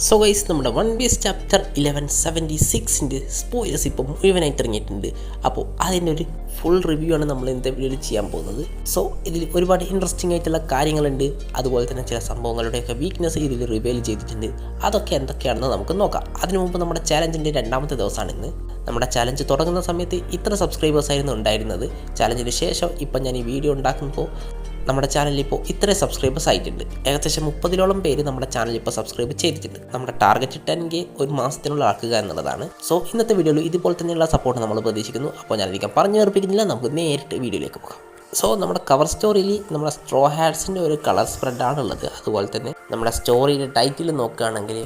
So guys, നമ്മുടെ one piece chapter 1176 spoilers ഇപ്പോൾ മുഴുവനായിട്ട് ഇറങ്ങിയിട്ടുണ്ട്. അപ്പോൾ അതിൻ്റെ ഒരു ഫുൾ റിവ്യൂ ആണ് നമ്മൾ ഇന്നത്തെ വീഡിയോയിൽ ചെയ്യാൻ പോകുന്നത്. സോ ഇതിൽ ഒരുപാട് ഇൻട്രസ്റ്റിംഗ് ആയിട്ടുള്ള കാര്യങ്ങളുണ്ട്. അതുപോലെ തന്നെ ചില സംഭവങ്ങളുടെയൊക്കെ വീക്ക്നെസ് ഇതിൽ റിവീൽ ചെയ്തിട്ടുണ്ട്. അതൊക്കെ എന്തൊക്കെയാണെന്ന് നമുക്ക് നോക്കാം. അതിനു മുമ്പ് നമ്മുടെ ചാലഞ്ചിൻ്റെ 2ാമത്തെ ദിവസമാണ് ഇന്ന്. നമ്മുടെ ചാലഞ്ച് തുടങ്ങുന്ന സമയത്ത് ഇത്ര സബ്സ്ക്രൈബേഴ്സ് ആയിരുന്നു ഉണ്ടായിരുന്നത്. ചാലഞ്ചിന് ശേഷം ഇപ്പം ഞാൻ ഈ വീഡിയോ ഉണ്ടാക്കുമ്പോൾ നമ്മുടെ ചാനലിൽ ഇപ്പോൾ ഇത്രയും സബ്സ്ക്രൈബേഴ്സ് ആയിട്ടുണ്ട്. ഏകദേശം 30-ഓളം പേര് നമ്മുടെ ചാനൽ ഇപ്പോൾ സബ്സ്ക്രൈബ് ചെയ്തിട്ടുണ്ട്. നമ്മുടെ ടാർഗറ്റ് 10K ഒരു മാസത്തിനുള്ള ആക്കുക എന്നുള്ളതാണ്. സോ ഇന്നത്തെ വീഡിയോയിൽ ഇതുപോലെ തന്നെയുള്ള സപ്പോർട്ട് നമ്മൾ പ്രതീക്ഷിക്കുന്നു. അപ്പോൾ ഞാനധികം പറഞ്ഞു വേർപ്പിക്കുന്നില്ല, നമുക്ക് നേരിട്ട് വീഡിയോയിലേക്ക് പോകാം. സോ നമ്മുടെ കവർ സ്റ്റോറിയിൽ നമ്മുടെ സ്ട്രോ ഹാറ്റ്സിൻ്റെ ഒരു കളർ സ്പ്രെഡാണുള്ളത്. അതുപോലെ തന്നെ നമ്മുടെ സ്റ്റോറിയുടെ ടൈറ്റിൽ നോക്കുകയാണെങ്കിൽ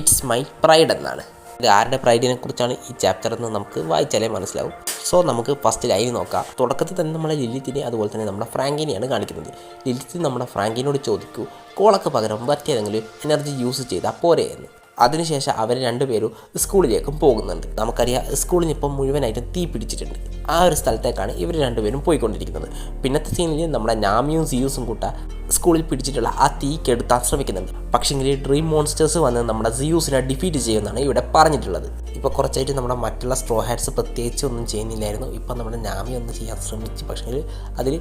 ഇറ്റ്സ് മൈ പ്രൈഡ് എന്നാണ്. ഇത് ആരുടെ പ്രൈഡിനെ കുറിച്ചാണ് ഈ ചാപ്റ്റർ എന്ന് നമുക്ക് വായിച്ചാലേ മനസ്സിലാവും. സോ നമുക്ക് ഫസ്റ്റ് ലൈൻ നോക്കാം. തുടക്കത്തിൽ തന്നെ നമ്മളെ ലില്ലിത്തിനെ അതുപോലെ തന്നെ നമ്മുടെ ഫ്രാങ്കിനെയാണ് കാണിക്കുന്നത്. ലില്ലിത്ത് നമ്മുടെ ഫ്രാങ്കിനോട് ചോദിക്കൂ, കോളക്ക് പകരം മറ്റേതെങ്കിലും എനർജി യൂസ് ചെയ്താൽ പോരെ എന്ന്. അതിനുശേഷം അവർ രണ്ടുപേരും സ്കൂളിലേക്കും പോകുന്നുണ്ട്. നമുക്കറിയാം സ്കൂളിന് ഇപ്പം മുഴുവനായിട്ടും തീ പിടിച്ചിട്ടുണ്ട്. ആ ഒരു സ്ഥലത്തേക്കാണ് ഇവർ രണ്ടുപേരും പോയിക്കൊണ്ടിരിക്കുന്നത്. പിന്നത്തെ സീനിൽ നമ്മുടെ നാമിയും സിയൂസും കൂട്ട സ്കൂളിൽ പിടിച്ചിട്ടുള്ള ആ തീ കെടുത്താൻ ശ്രമിക്കുന്നുണ്ട്. പക്ഷേങ്കിൽ ഡ്രീം മോൺസ്റ്റേഴ്സ് വന്ന് നമ്മുടെ സിയൂസിനെ ഡിഫീറ്റ് ചെയ്യുമെന്നാണ് ഇവിടെ പറഞ്ഞിട്ടുള്ളത്. ഇപ്പോൾ കുറച്ചായിട്ട് നമ്മുടെ മറ്റുള്ള സ്ട്രോ ഹാറ്റ്സ് പ്രത്യേകിച്ച് ഒന്നും ചെയ്യുന്നില്ലായിരുന്നു. ഇപ്പം നമ്മുടെ നാമി ഒന്ന് ചെയ്യാൻ ശ്രമിച്ചു. പക്ഷേ അതിൽ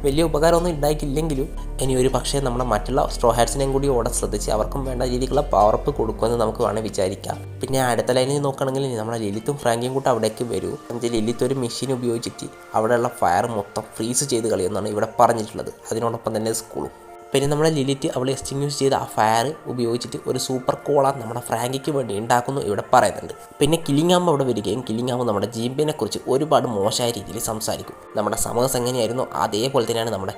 വലിയ ഉപകാരമൊന്നും ഉണ്ടായിട്ടില്ലെങ്കിലും ഇനി ഒരു പക്ഷേ നമ്മുടെ മറ്റുള്ള സ്ട്രോ ഹാറ്റ്സിനെയും കൂടി ഓടെ ശ്രദ്ധിച്ച് അവർക്കും വേണ്ട രീതിക്കുള്ള പവറപ്പ് കൊടുക്കുമെന്ന് നമുക്ക് വേണമെങ്കിൽ വിചാരിക്കാം. പിന്നെ അടുത്ത ലൈനിൽ നോക്കുകയാണെങ്കിൽ നമ്മുടെ ലിലിത്തും ഫ്രാങ്കിയും കൂടെ അവിടേക്ക് വരൂ. എന്നുവെച്ചാൽ ലിലിത്ത് ഒരു മെഷീൻ ഉപയോഗിച്ചിട്ട് അവിടെയുള്ള ഫയർ മൊത്തം ഫ്രീസ് ചെയ്ത് കളയുമെന്നാണ് ഇവിടെ പറഞ്ഞിട്ടുള്ളത്. അതിനോടൊപ്പം തന്നെ സ്കൂളും. പിന്നെ നമ്മുടെ ലിലിറ്റ് അവൾ എക്സ്റ്റിങ്ക്യൂഷ് ചെയ്ത ആ ഫയർ ഉപയോഗിച്ചിട്ട് ഒരു സൂപ്പർ കോള നമ്മുടെ ഫ്രാങ്കിക്ക് വേണ്ടി ഉണ്ടാക്കുന്നു ഇവിടെ പറയുന്നുണ്ട്. പിന്നെ കില്ലിംഗാം അവിടെ വരികയും കില്ലിംഗാം നമ്മുടെ ജീമ്പിനെ കുറിച്ച് ഒരുപാട് മോശമായ രീതിയിൽ സംസാരിക്കും. നമ്മുടെ സമേഴ്സ് എങ്ങനെയായിരുന്നു അതേപോലെ തന്നെയാണ് നമ്മുടെ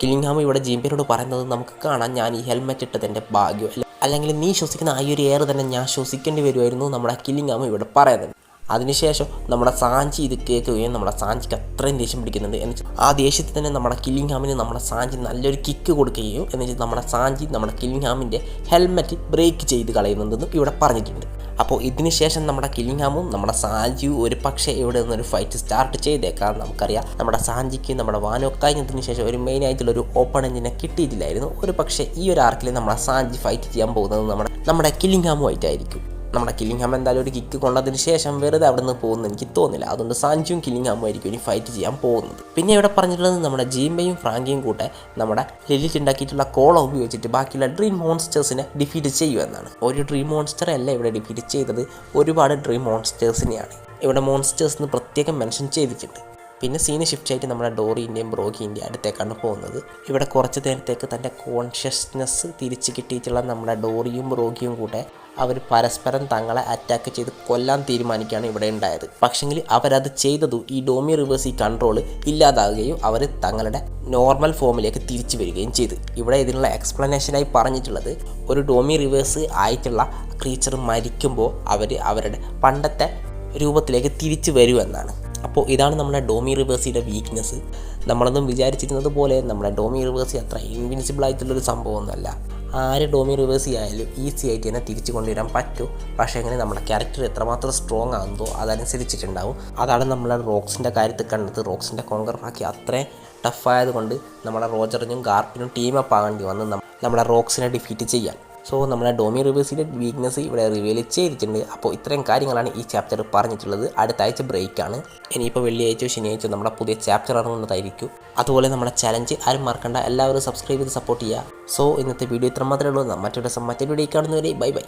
കില്ലിംഗാം ഇവിടെ ജീമ്പിനോട് പറയുന്നത് നമുക്ക് കാണാൻ, ഞാൻ ഈ ഹെൽമെറ്റ് ഇട്ടതിൻ്റെ ഭാഗ്യം, അല്ലെങ്കിൽ നീ ശ്വസിക്കുന്ന ആ ഒരു എയർ തന്നെ ഞാൻ ശ്വസിക്കേണ്ടി വരുമായിരുന്നു നമ്മുടെ കില്ലിംഗാം ഇവിടെ പറയുന്നുണ്ട്. അതിനുശേഷം നമ്മുടെ സാഞ്ചി ഇത് കേൾക്കുകയും നമ്മുടെ സാഞ്ചിക്ക് അത്രയും ദേഷ്യം പിടിക്കുന്നുണ്ട്. എന്നുവെച്ചാൽ ആ ദേഷ്യത്തിൽ തന്നെ നമ്മുടെ കില്ലിംഗാമിന് നമ്മുടെ സാഞ്ചി നല്ലൊരു കിക്ക് കൊടുക്കുകയും എന്നുവെച്ചാൽ നമ്മുടെ സാഞ്ചി നമ്മുടെ കില്ലിംഗാമിൻ്റെ ഹെൽമെറ്റ് ബ്രേക്ക് ചെയ്ത് കളയുന്നുണ്ടെന്നും ഇവിടെ പറഞ്ഞിട്ടുണ്ട്. അപ്പോൾ ഇതിന് ശേഷം നമ്മുടെ കില്ലിംഗാമും നമ്മുടെ സാഞ്ചിയും ഒരു പക്ഷേ ഇവിടെ നിന്നൊരു ഫൈറ്റ് സ്റ്റാർട്ട് ചെയ്തേക്കാം. നമുക്കറിയാം നമ്മുടെ സാഞ്ചിക്ക് നമ്മുടെ വാനോ കഴിഞ്ഞതിന് ശേഷം ഒരു മെയിനായിട്ടുള്ളൊരു ഓപ്പണൻറ്റിനെ കിട്ടിയിട്ടില്ലായിരുന്നു. ഒരു പക്ഷേ ഈ ഒരു ആർക്കിൽ നമ്മുടെ സാഞ്ചി ഫൈറ്റ് ചെയ്യാൻ പോകുന്നത് നമ്മുടെ കില്ലിംഗാമുമായിട്ടായിരിക്കും. നമ്മുടെ കില്ലിംഗാം എന്തായാലും ഒരു കിക്ക് കൊണ്ടതിന് ശേഷം വെറുതെ അവിടെ നിന്ന് പോകുന്നത് എനിക്ക് തോന്നില്ല. അതുകൊണ്ട് സാഞ്ചും കില്ലിംഗാമും ആയിരിക്കും ഇനി ഫൈറ്റ് ചെയ്യാൻ പോകുന്നത്. പിന്നെ ഇവിടെ പറഞ്ഞിട്ടുള്ളത് നമ്മുടെ ജീമ്പയും ഫ്രാങ്കിയും കൂടെ നമ്മുടെ ലിലിറ്റ് ഉണ്ടാക്കിയിട്ടുള്ള കോള ഉപയോഗിച്ചിട്ട് ബാക്കിയുള്ള ഡ്രീം മോൺസ്റ്റേഴ്സിനെ ഡിഫീറ്റ് ചെയ്യുമെന്നാണ്. ഒരു ഡ്രീം മോൺസ്റ്റർ അല്ല ഇവിടെ ഡിഫീറ്റ് ചെയ്തത്, ഒരുപാട് ഡ്രീം മോൺസ്റ്റേഴ്സിനെയാണ് ഇവിടെ മോൺസ്റ്റേഴ്സ് എന്ന് പ്രത്യേകം മെൻഷൻ ചെയ്തിട്ടുണ്ട്. പിന്നെ സീന് ഷിഫ്റ്റ് ആയിട്ട് നമ്മുടെ ഡോറിൻ്റെയും ബ്രോഗിൻ്റെയും അടുത്തേക്കാണ് പോകുന്നത്. ഇവിടെ കുറച്ച് നേരത്തേക്ക് തൻ്റെ കോൺഷ്യസ്നെസ് തിരിച്ച് കിട്ടിയിട്ടുള്ള നമ്മുടെ ഡോറിയും ബ്രോഗിയും കൂടെ അവർ പരസ്പരം തങ്ങളെ അറ്റാക്ക് ചെയ്ത് കൊല്ലാൻ തീരുമാനിക്കുകയാണ് ഇവിടെ ഉണ്ടായത്. പക്ഷെങ്കിൽ അവരത് ചെയ്തതും ഈ ഡോമി റിവേഴ്സ് ഈ കൺട്രോൾ ഇല്ലാതാകുകയും അവർ തങ്ങളുടെ നോർമൽ ഫോമിലേക്ക് തിരിച്ചു വരികയും ചെയ്തു. ഇവിടെ ഇതിനുള്ള എക്സ്പ്ലനേഷനായി പറഞ്ഞിട്ടുള്ളത് ഒരു ഡോമി റിവേഴ്സ് ആയിട്ടുള്ള ക്രീച്ചർ മരിക്കുമ്പോൾ അവർ അവരുടെ പണ്ടത്തെ രൂപത്തിലേക്ക് തിരിച്ചു വരുമെന്നാണ്. അപ്പോൾ ഇതാണ് നമ്മുടെ ഡോമി റിവേഴ്സിയുടെ വീക്ക്നെസ്. നമ്മളൊന്നും വിചാരിച്ചിരുന്നത് പോലെ നമ്മുടെ ഡോമി റിവേഴ്സി അത്ര ഇൻവിൻസിബിൾ ആയിട്ടുള്ളൊരു സംഭവമൊന്നുമല്ല. ആര് ഡോമി റിവേഴ്സി ആയാലും ഈസി ആയിട്ട് തന്നെ തിരിച്ചു കൊണ്ടുവരാൻ പറ്റും. പക്ഷേ എങ്ങനെ നമ്മുടെ ക്യാരക്ടർ എത്രമാത്രം സ്ട്രോങ് ആകുന്നതോ അതനുസരിച്ചിട്ടുണ്ടാവും. അതാണ് നമ്മളെ റോക്സിൻ്റെ കാര്യത്തിൽ കണ്ടത്. റോക്സിൻ്റെ കോങ്കറാക്കി അത്രയും ടഫായതുകൊണ്ട് നമ്മുടെ റോജറിനും ഗാർപ്പിനും ടീമപ്പ് ആകേണ്ടി വന്ന് നമ്മുടെ റോക്സിനെ ഡിഫീറ്റ് ചെയ്യാൻ. സോ നമ്മുടെ ഡോമി റിവേഴ്സിൻ്റെ വീക്ക്നെസ് ഇവിടെ റിവീൽ ചെയ്തിട്ടുണ്ട്. അപ്പോൾ ഇത്രയും കാര്യങ്ങളാണ് ഈ ചാപ്റ്റർ പറഞ്ഞിട്ടുള്ളത്. അടുത്ത ആഴ്ച ബ്രേക്കാണ്. ഇനിയിപ്പോൾ വെള്ളിയാഴ്ചയോ ശനിയാഴ്ചയോ നമ്മുടെ പുതിയ ചാപ്റ്റർ ഇറങ്ങുന്നതായിരിക്കും. അതുപോലെ നമ്മുടെ ചലഞ്ച് ആരും മറക്കണ്ട, എല്ലാവരും സബ്സ്ക്രൈബ് ചെയ്ത് സപ്പോർട്ട് ചെയ്യുക. സോ ഇന്നത്തെ വീഡിയോ ഇത്ര മാത്രമേ ഉള്ളൂ. മറ്റൊരു വീഡിയോ കാണുന്നവരെ ബൈ ബൈ.